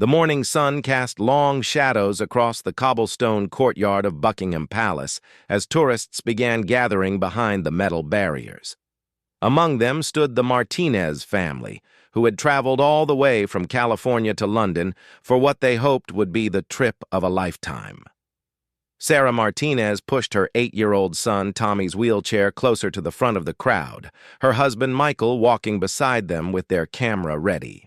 The morning sun cast long shadows across the cobblestone courtyard of Buckingham Palace as tourists began gathering behind the metal barriers. Among them stood the Martinez family, who had traveled all the way from California to London for what they hoped would be the trip of a lifetime. Sarah Martinez pushed her 8-year-old son Tommy's wheelchair closer to the front of the crowd, her husband Michael walking beside them with their camera ready.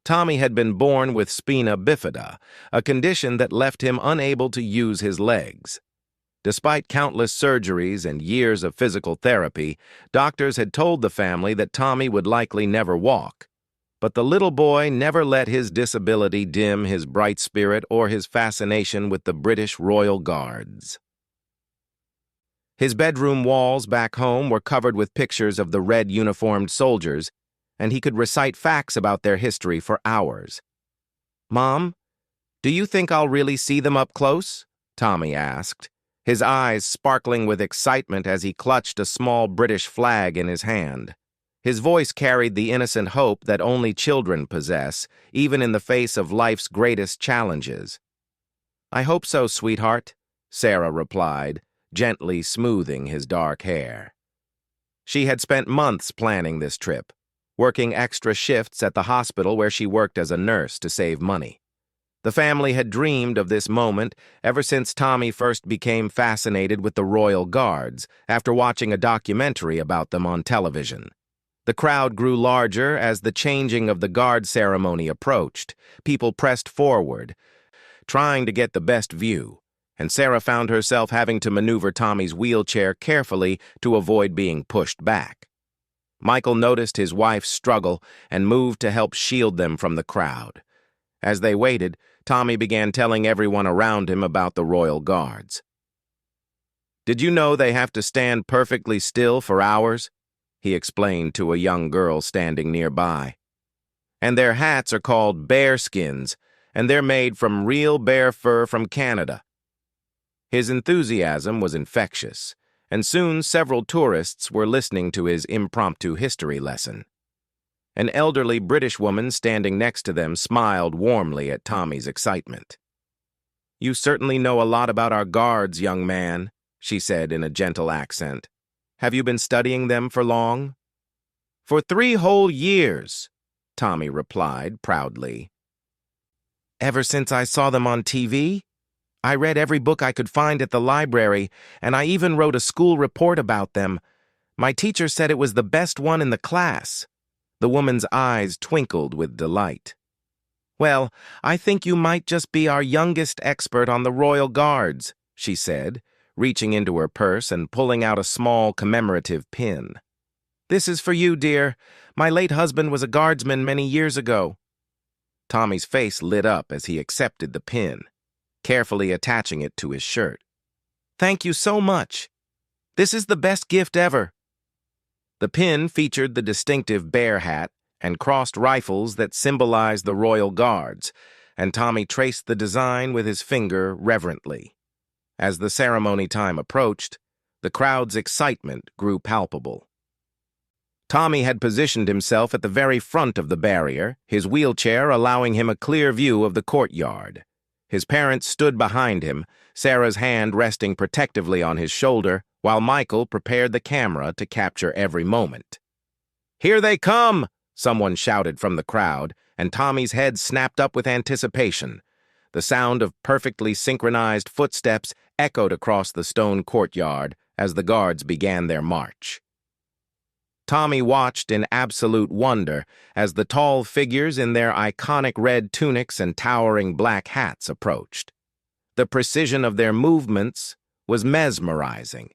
Tommy had been born with spina bifida, a condition that left him unable to use his legs. Despite countless surgeries and years of physical therapy, doctors had told the family that Tommy would likely never walk. But the little boy never let his disability dim his bright spirit or his fascination with the British Royal Guards. His bedroom walls back home were covered with pictures of the red-uniformed soldiers, and he could recite facts about their history for hours. "Mom, do you think I'll really see them up close?" Tommy asked, his eyes sparkling with excitement as he clutched a small British flag in his hand. His voice carried the innocent hope that only children possess, even in the face of life's greatest challenges. "I hope so, sweetheart," Sarah replied, gently smoothing his dark hair. She had spent months planning this trip, working extra shifts at the hospital where she worked as a nurse to save money. The family had dreamed of this moment ever since Tommy first became fascinated with the Royal Guards after watching a documentary about them on television. The crowd grew larger as the changing of the guard ceremony approached. People pressed forward, trying to get the best view, and Sarah found herself having to maneuver Tommy's wheelchair carefully to avoid being pushed back. Michael noticed his wife's struggle and moved to help shield them from the crowd. As they waited, Tommy began telling everyone around him about the Royal Guards. "Did you know they have to stand perfectly still for hours?" he explained to a young girl standing nearby. "And their hats are called bear skins, and they're made from real bear fur from Canada." His enthusiasm was infectious, and soon several tourists were listening to his impromptu history lesson. An elderly British woman standing next to them smiled warmly at Tommy's excitement. "You certainly know a lot about our guards, young man," she said in a gentle accent. "Have you been studying them for long?" "For 3 whole years," Tommy replied proudly. "Ever since I saw them on TV? I read every book I could find at the library, and I even wrote a school report about them. My teacher said it was the best one in the class." The woman's eyes twinkled with delight. "Well, I think you might just be our youngest expert on the Royal Guards," she said, reaching into her purse and pulling out a small commemorative pin. "This is for you, dear. My late husband was a guardsman many years ago." Tommy's face lit up as he accepted the pin, carefully attaching it to his shirt. "Thank you so much. This is the best gift ever." The pin featured the distinctive bear hat and crossed rifles that symbolized the Royal Guards, and Tommy traced the design with his finger reverently. As the ceremony time approached, the crowd's excitement grew palpable. Tommy had positioned himself at the very front of the barrier, his wheelchair allowing him a clear view of the courtyard. His parents stood behind him, Sarah's hand resting protectively on his shoulder, while Michael prepared the camera to capture every moment. "Here they come!" someone shouted from the crowd, and Tommy's head snapped up with anticipation. The sound of perfectly synchronized footsteps echoed across the stone courtyard as the guards began their march. Tommy watched in absolute wonder as the tall figures in their iconic red tunics and towering black hats approached. The precision of their movements was mesmerizing.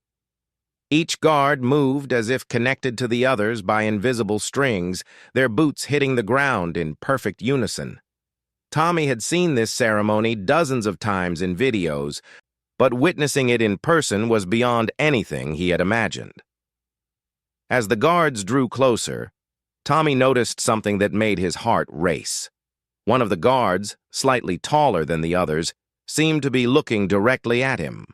Each guard moved as if connected to the others by invisible strings, their boots hitting the ground in perfect unison. Tommy had seen this ceremony dozens of times in videos, but witnessing it in person was beyond anything he had imagined. As the guards drew closer, Tommy noticed something that made his heart race. One of the guards, slightly taller than the others, seemed to be looking directly at him.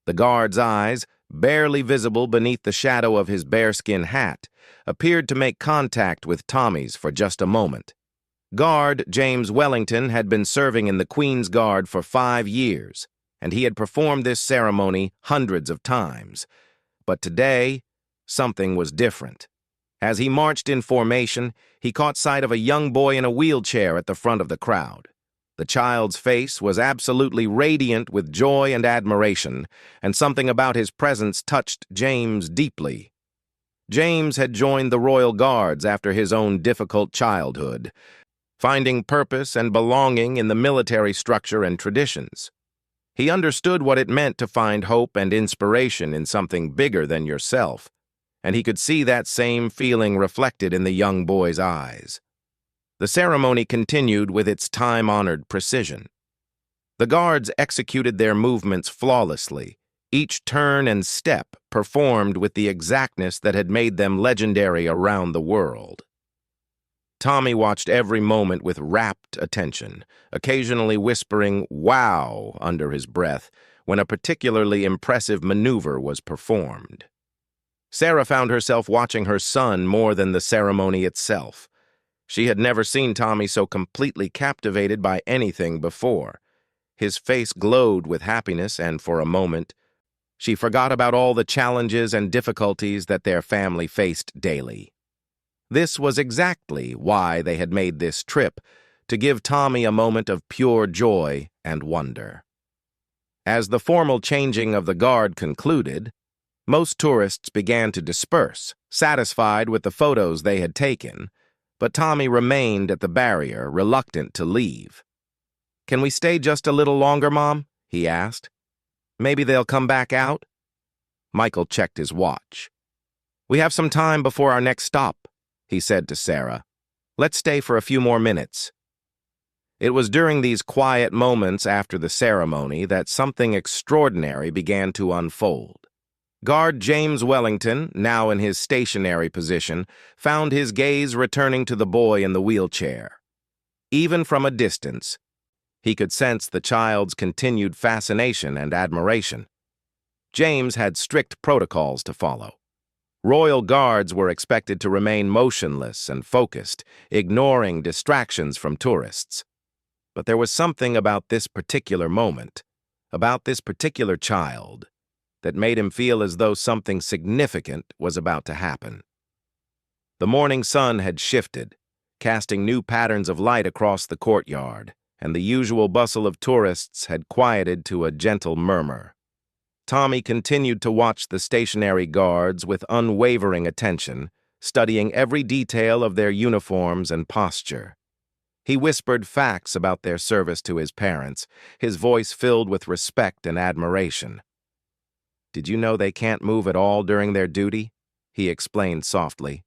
The guard's eyes, barely visible beneath the shadow of his bearskin hat, appeared to make contact with Tommy's for just a moment. Guard James Wellington had been serving in the Queen's Guard for 5 years, and he had performed this ceremony hundreds of times. But today, something was different. As he marched in formation, he caught sight of a young boy in a wheelchair at the front of the crowd. The child's face was absolutely radiant with joy and admiration, and something about his presence touched James deeply. James had joined the Royal Guards after his own difficult childhood, finding purpose and belonging in the military structure and traditions. He understood what it meant to find hope and inspiration in something bigger than yourself, and he could see that same feeling reflected in the young boy's eyes. The ceremony continued with its time-honored precision. The guards executed their movements flawlessly, each turn and step performed with the exactness that had made them legendary around the world. Tommy watched every moment with rapt attention, occasionally whispering "wow" under his breath when a particularly impressive maneuver was performed. Sarah found herself watching her son more than the ceremony itself. She had never seen Tommy so completely captivated by anything before. His face glowed with happiness, and for a moment, she forgot about all the challenges and difficulties that their family faced daily. This was exactly why they had made this trip, to give Tommy a moment of pure joy and wonder. As the formal changing of the guard concluded, most tourists began to disperse, satisfied with the photos they had taken, but Tommy remained at the barrier, reluctant to leave. "Can we stay just a little longer, Mom?" he asked. "Maybe they'll come back out?" Michael checked his watch. "We have some time before our next stop," he said to Sarah. "Let's stay for a few more minutes." It was during these quiet moments after the ceremony that something extraordinary began to unfold. Guard James Wellington, now in his stationary position, found his gaze returning to the boy in the wheelchair. Even from a distance, he could sense the child's continued fascination and admiration. James had strict protocols to follow. Royal Guards were expected to remain motionless and focused, ignoring distractions from tourists. But there was something about this particular moment, about this particular child, that made him feel as though something significant was about to happen. The morning sun had shifted, casting new patterns of light across the courtyard, and the usual bustle of tourists had quieted to a gentle murmur. Tommy continued to watch the stationary guards with unwavering attention, studying every detail of their uniforms and posture. He whispered facts about their service to his parents, his voice filled with respect and admiration. "Did you know they can't move at all during their duty?" he explained softly.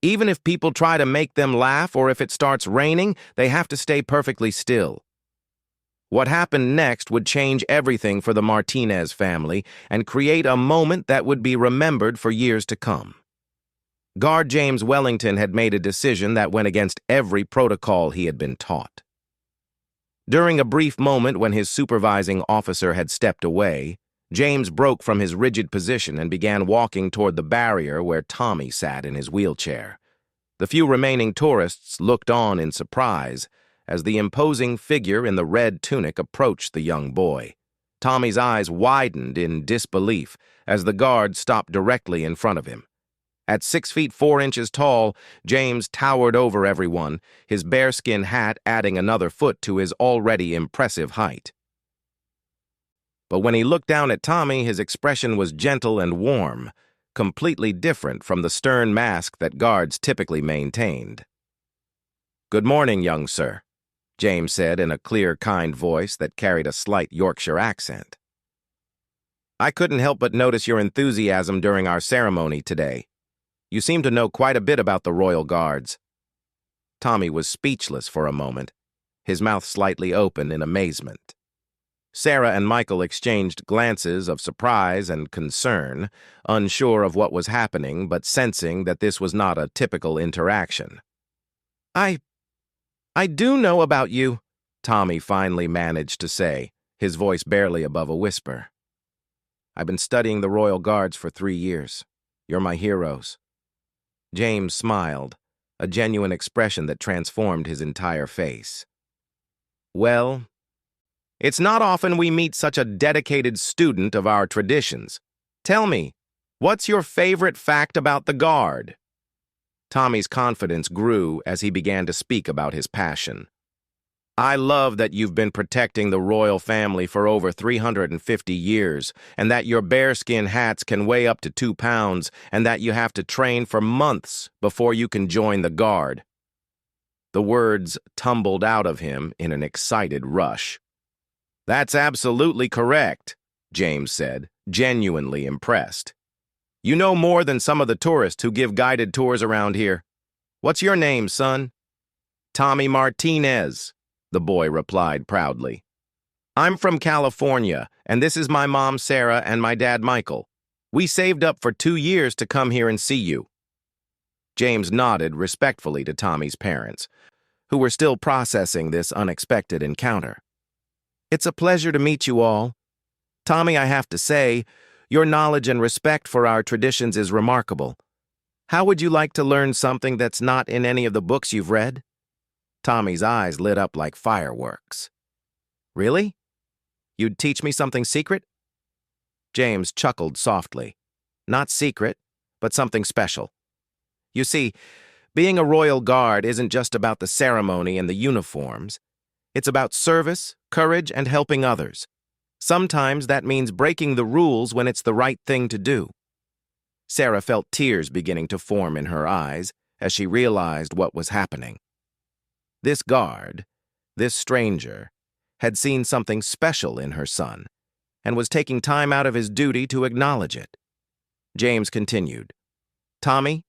"Even if people try to make them laugh or if it starts raining, they have to stay perfectly still." What happened next would change everything for the Martinez family and create a moment that would be remembered for years to come. Guard James Wellington had made a decision that went against every protocol he had been taught. During a brief moment when his supervising officer had stepped away, James broke from his rigid position and began walking toward the barrier where Tommy sat in his wheelchair. The few remaining tourists looked on in surprise as the imposing figure in the red tunic approached the young boy. Tommy's eyes widened in disbelief as the guard stopped directly in front of him. At 6 feet 4 inches tall, James towered over everyone, his bearskin hat adding another foot to his already impressive height. But when he looked down at Tommy, his expression was gentle and warm, completely different from the stern mask that guards typically maintained. "Good morning, young sir," James said in a clear, kind voice that carried a slight Yorkshire accent. "I couldn't help but notice your enthusiasm during our ceremony today. You seem to know quite a bit about the Royal Guards." Tommy was speechless for a moment, his mouth slightly open in amazement. Sarah and Michael exchanged glances of surprise and concern, unsure of what was happening but sensing that this was not a typical interaction. I do know about you," Tommy finally managed to say, his voice barely above a whisper. "I've been studying the Royal Guards for 3 years. You're my heroes." James smiled, a genuine expression that transformed his entire face. Well, it's not often we meet such a dedicated student of our traditions. Tell me, what's your favorite fact about the Guard? Tommy's confidence grew as he began to speak about his passion. I love that you've been protecting the royal family for over 350 years, and that your bearskin hats can weigh up to 2 pounds, and that you have to train for months before you can join the Guard. The words tumbled out of him in an excited rush. That's absolutely correct, James said, genuinely impressed. You know more than some of the tourists who give guided tours around here. What's your name, son? Tommy Martinez, the boy replied proudly. I'm from California, and this is my mom, Sarah, and my dad, Michael. We saved up for 2 years to come here and see you. James nodded respectfully to Tommy's parents, who were still processing this unexpected encounter. It's a pleasure to meet you all. Tommy, I have to say, your knowledge and respect for our traditions is remarkable. How would you like to learn something that's not in any of the books you've read? Tommy's eyes lit up like fireworks. Really? You'd teach me something secret? James chuckled softly. Not secret, but something special. You see, being a royal guard isn't just about the ceremony and the uniforms. It's about service, courage, and helping others. Sometimes that means breaking the rules when it's the right thing to do. Sarah felt tears beginning to form in her eyes as she realized what was happening. This guard, this stranger, had seen something special in her son and was taking time out of his duty to acknowledge it. James continued, Tommy,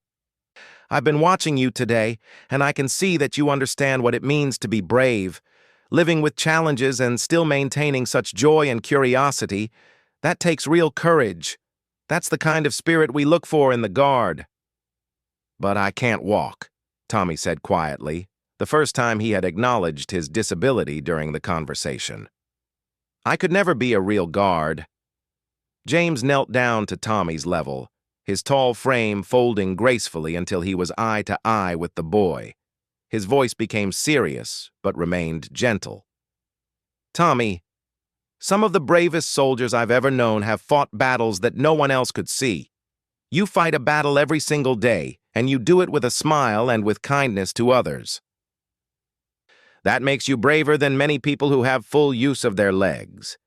I've been watching you today, and I can see that you understand what it means to be brave. Living with challenges and still maintaining such joy and curiosity, that takes real courage. That's the kind of spirit we look for in the Guard. But I can't walk, Tommy said quietly, the first time he had acknowledged his disability during the conversation. I could never be a real guard. James knelt down to Tommy's level, his tall frame folding gracefully until he was eye to eye with the boy. His voice became serious, but remained gentle. Tommy, some of the bravest soldiers I've ever known have fought battles that no one else could see. You fight a battle every single day, and you do it with a smile and with kindness to others. That makes you braver than many people who have full use of their legs.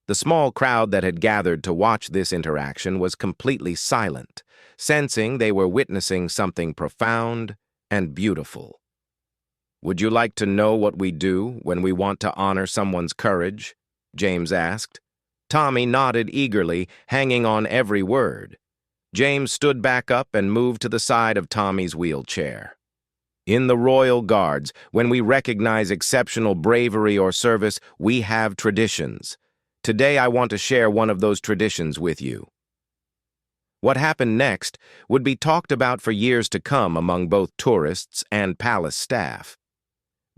The small crowd that had gathered to watch this interaction was completely silent, sensing they were witnessing something profound and beautiful. Would you like to know what we do when we want to honor someone's courage? James asked. Tommy nodded eagerly, hanging on every word. James stood back up and moved to the side of Tommy's wheelchair. In the Royal Guards, when we recognize exceptional bravery or service, we have traditions. Today I want to share one of those traditions with you. What happened next would be talked about for years to come among both tourists and palace staff.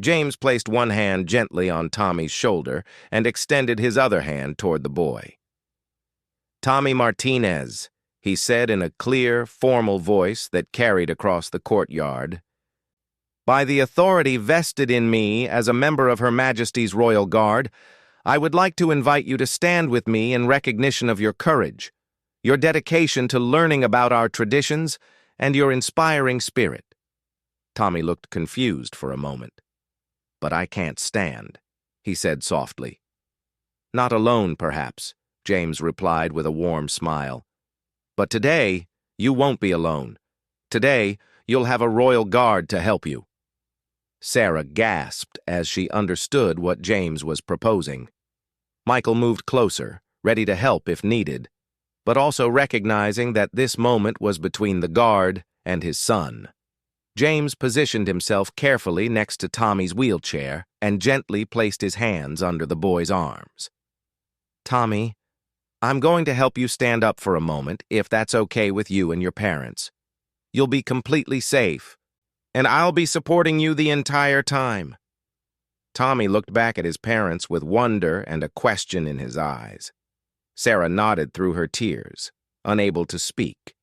James placed one hand gently on Tommy's shoulder and extended his other hand toward the boy. Tommy Martinez, he said in a clear, formal voice that carried across the courtyard. By the authority vested in me as a member of Her Majesty's Royal Guard, I would like to invite you to stand with me in recognition of your courage, your dedication to learning about our traditions, and your inspiring spirit. Tommy looked confused for a moment. But I can't stand, he said softly. Not alone, perhaps, James replied with a warm smile. But today, you won't be alone. Today, you'll have a royal guard to help you. Sarah gasped as she understood what James was proposing. Michael moved closer, ready to help if needed, but also recognizing that this moment was between the guard and his son. James positioned himself carefully next to Tommy's wheelchair and gently placed his hands under the boy's arms. Tommy, I'm going to help you stand up for a moment, if that's okay with you and your parents. You'll be completely safe, and I'll be supporting you the entire time. Tommy looked back at his parents with wonder and a question in his eyes. Sarah nodded through her tears, unable to speak.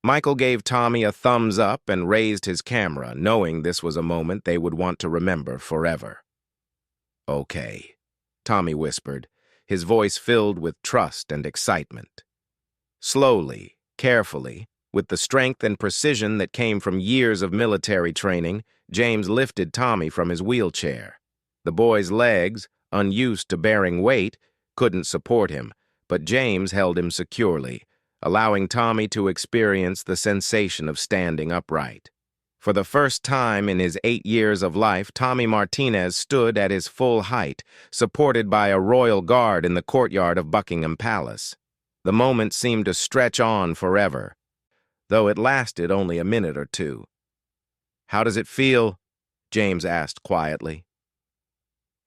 Michael gave Tommy a thumbs up and raised his camera, knowing this was a moment they would want to remember forever. "Okay," Tommy whispered, his voice filled with trust and excitement. Slowly, carefully, with the strength and precision that came from years of military training, James lifted Tommy from his wheelchair. The boy's legs, unused to bearing weight, couldn't support him, but James held him securely, allowing Tommy to experience the sensation of standing upright. For the first time in his 8 years of life, Tommy Martinez stood at his full height, supported by a royal guard in the courtyard of Buckingham Palace. The moment seemed to stretch on forever, though it lasted only a minute or two. "How does it feel?" James asked quietly.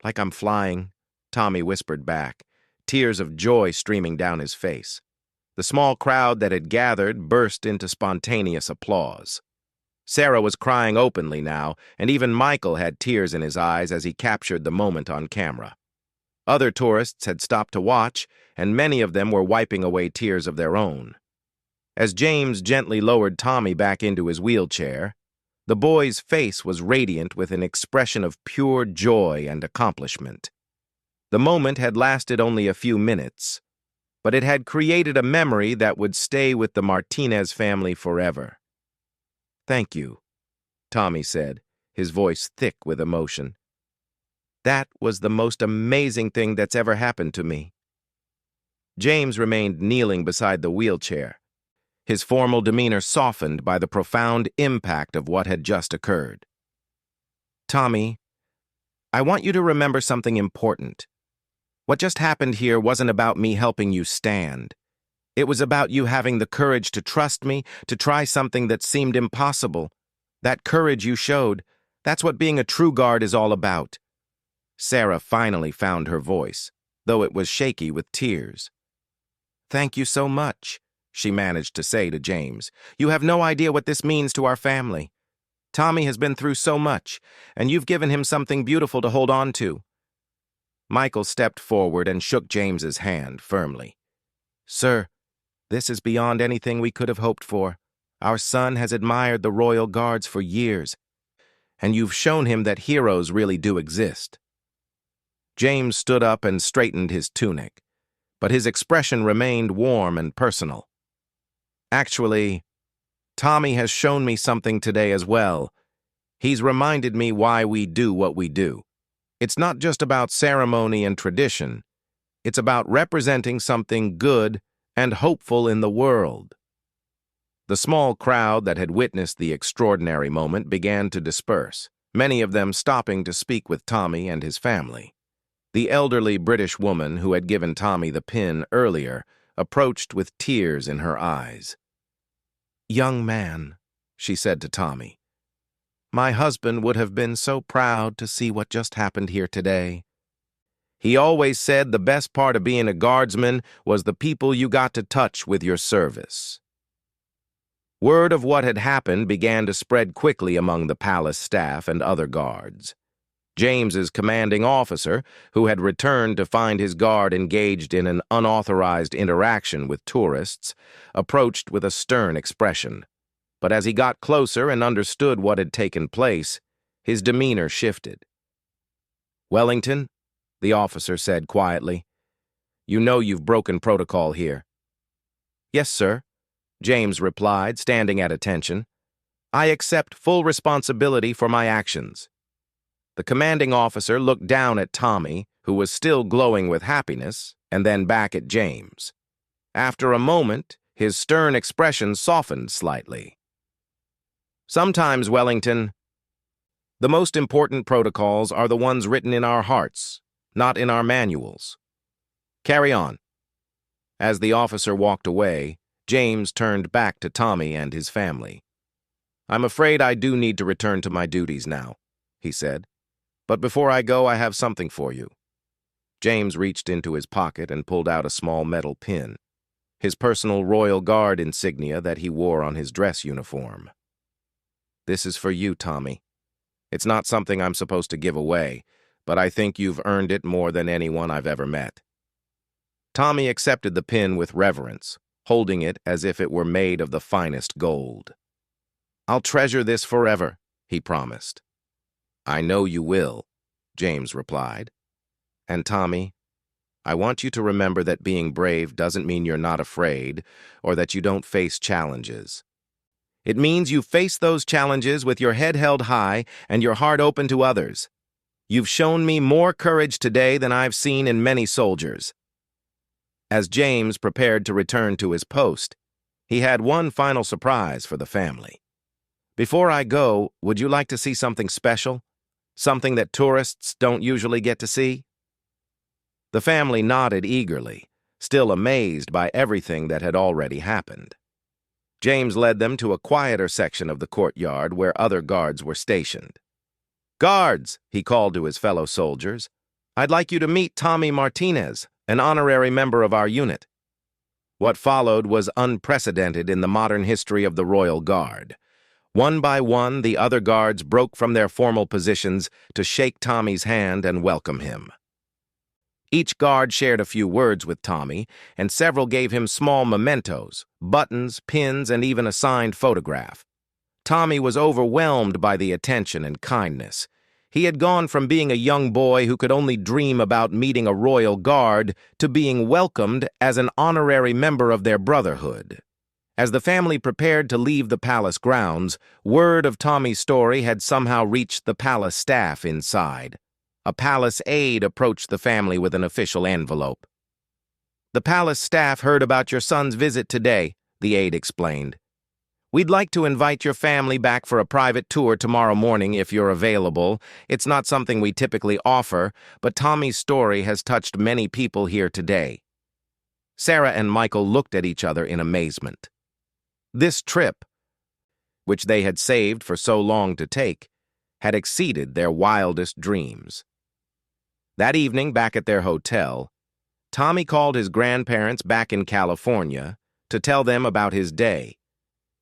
"Like I'm flying," Tommy whispered back, tears of joy streaming down his face. The small crowd that had gathered burst into spontaneous applause. Sarah was crying openly now, and even Michael had tears in his eyes as he captured the moment on camera. Other tourists had stopped to watch, and many of them were wiping away tears of their own. As James gently lowered Tommy back into his wheelchair, the boy's face was radiant with an expression of pure joy and accomplishment. The moment had lasted only a few minutes, but it had created a memory that would stay with the Martinez family forever. "Thank you," Tommy said, his voice thick with emotion. "That was the most amazing thing that's ever happened to me." James remained kneeling beside the wheelchair, his formal demeanor softened by the profound impact of what had just occurred. "Tommy, I want you to remember something important. What just happened here wasn't about me helping you stand. It was about you having the courage to trust me, to try something that seemed impossible. That courage you showed, that's what being a true guard is all about." Sarah finally found her voice, though it was shaky with tears. "Thank you so much," she managed to say to James. "You have no idea what this means to our family. Tommy has been through so much, and you've given him something beautiful to hold on to." Michael stepped forward and shook James's hand firmly. "Sir, this is beyond anything we could have hoped for. Our son has admired the royal guards for years, and you've shown him that heroes really do exist." James stood up and straightened his tunic, but his expression remained warm and personal. "Actually, Tommy has shown me something today as well. He's reminded me why we do what we do. It's not just about ceremony and tradition. It's about representing something good and hopeful in the world." The small crowd that had witnessed the extraordinary moment began to disperse, many of them stopping to speak with Tommy and his family. The elderly British woman who had given Tommy the pin earlier approached with tears in her eyes. "Young man," she said to Tommy, "my husband would have been so proud to see what just happened here today. He always said the best part of being a guardsman was the people you got to touch with your service." Word of what had happened began to spread quickly among the palace staff and other guards. James's commanding officer, who had returned to find his guard engaged in an unauthorized interaction with tourists, approached with a stern expression. But as he got closer and understood what had taken place, his demeanor shifted. "Wellington," the officer said quietly, "you know you've broken protocol here." "Yes, sir," James replied, standing at attention. "I accept full responsibility for my actions." The commanding officer looked down at Tommy, who was still glowing with happiness, and then back at James. After a moment, his stern expression softened slightly. "Sometimes, Wellington, the most important protocols are the ones written in our hearts, not in our manuals. Carry on." As the officer walked away, James turned back to Tommy and his family. "I'm afraid I do need to return to my duties now," he said. "But before I go, I have something for you." James reached into his pocket and pulled out a small metal pin, his personal Royal Guard insignia that he wore on his dress uniform. "This is for you, Tommy. It's not something I'm supposed to give away, but I think you've earned it more than anyone I've ever met." Tommy accepted the pin with reverence, holding it as if it were made of the finest gold. "I'll treasure this forever," he promised. "I know you will," James replied. "And Tommy, I want you to remember that being brave doesn't mean you're not afraid or that you don't face challenges. It means you face those challenges with your head held high and your heart open to others. You've shown me more courage today than I've seen in many soldiers." As James prepared to return to his post, he had one final surprise for the family. "Before I go, would you like to see something special? Something that tourists don't usually get to see?" The family nodded eagerly, still amazed by everything that had already happened. James led them to a quieter section of the courtyard where other guards were stationed. "Guards," he called to his fellow soldiers, "I'd like you to meet Tommy Martinez, an honorary member of our unit." What followed was unprecedented in the modern history of the Royal Guard. One by one, the other guards broke from their formal positions to shake Tommy's hand and welcome him. Each guard shared a few words with Tommy, and several gave him small mementos, buttons, pins, and even a signed photograph. Tommy was overwhelmed by the attention and kindness. He had gone from being a young boy who could only dream about meeting a royal guard to being welcomed as an honorary member of their brotherhood. As the family prepared to leave the palace grounds, word of Tommy's story had somehow reached the palace staff inside. A palace aide approached the family with an official envelope. "The palace staff heard about your son's visit today," the aide explained. "We'd like to invite your family back for a private tour tomorrow morning if you're available. It's not something we typically offer, but Tommy's story has touched many people here today." Sarah and Michael looked at each other in amazement. This trip, which they had saved for so long to take, had exceeded their wildest dreams. That evening, back at their hotel, Tommy called his grandparents back in California to tell them about his day.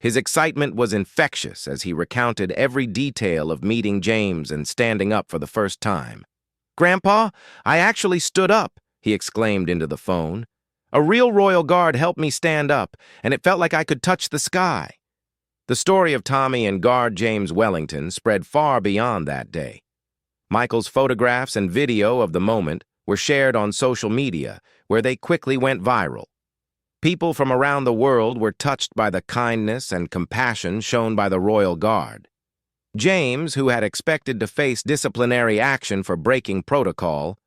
His excitement was infectious as he recounted every detail of meeting James and standing up for the first time. "Grandpa, I actually stood up," he exclaimed into the phone. "A real royal guard helped me stand up, and it felt like I could touch the sky." The story of Tommy and Guard James Wellington spread far beyond that day. Michael's photographs and video of the moment were shared on social media, where they quickly went viral. People from around the world were touched by the kindness and compassion shown by the Royal Guard. James, who had expected to face disciplinary action for breaking protocol,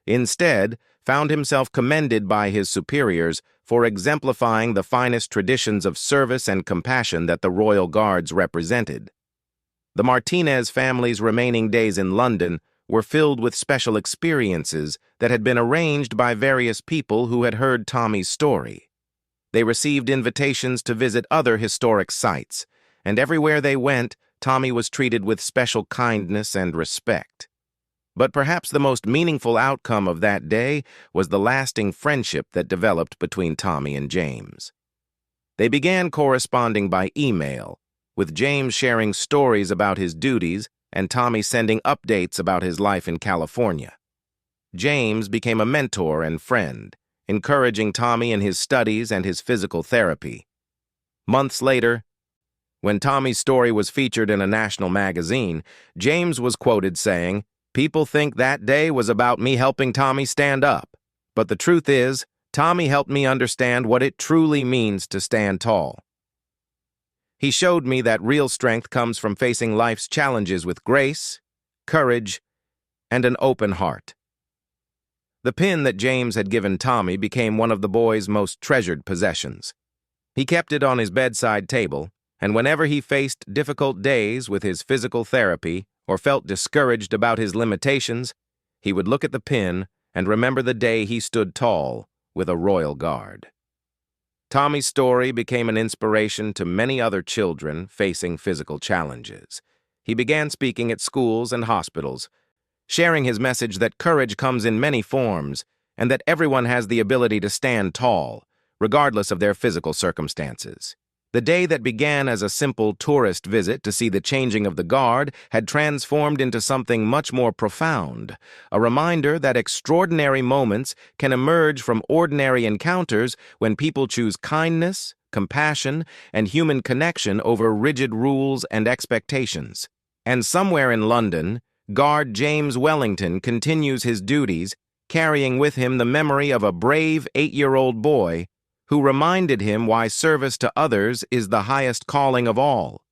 instead found himself commended by his superiors for exemplifying the finest traditions of service and compassion that the Royal Guards represented. The Martinez family's remaining days in London were filled with special experiences that had been arranged by various people who had heard Tommy's story. They received invitations to visit other historic sites, and everywhere they went, Tommy was treated with special kindness and respect. But perhaps the most meaningful outcome of that day was the lasting friendship that developed between Tommy and James. They began corresponding by email, with James sharing stories about his duties and Tommy sending updates about his life in California. James became a mentor and friend, encouraging Tommy in his studies and his physical therapy. Months later, when Tommy's story was featured in a national magazine, James was quoted saying, "People think that day was about me helping Tommy stand up, but the truth is, Tommy helped me understand what it truly means to stand tall. He showed me that real strength comes from facing life's challenges with grace, courage, and an open heart." The pin that James had given Tommy became one of the boy's most treasured possessions. He kept it on his bedside table, and whenever he faced difficult days with his physical therapy or felt discouraged about his limitations, he would look at the pin and remember the day he stood tall with a royal guard. Tommy's story became an inspiration to many other children facing physical challenges. He began speaking at schools and hospitals, sharing his message that courage comes in many forms and that everyone has the ability to stand tall, regardless of their physical circumstances. The day that began as a simple tourist visit to see the changing of the guard had transformed into something much more profound, a reminder that extraordinary moments can emerge from ordinary encounters when people choose kindness, compassion, and human connection over rigid rules and expectations. And somewhere in London, Guard James Wellington continues his duties, carrying with him the memory of a brave 8-year-old boy who reminded him why service to others is the highest calling of all.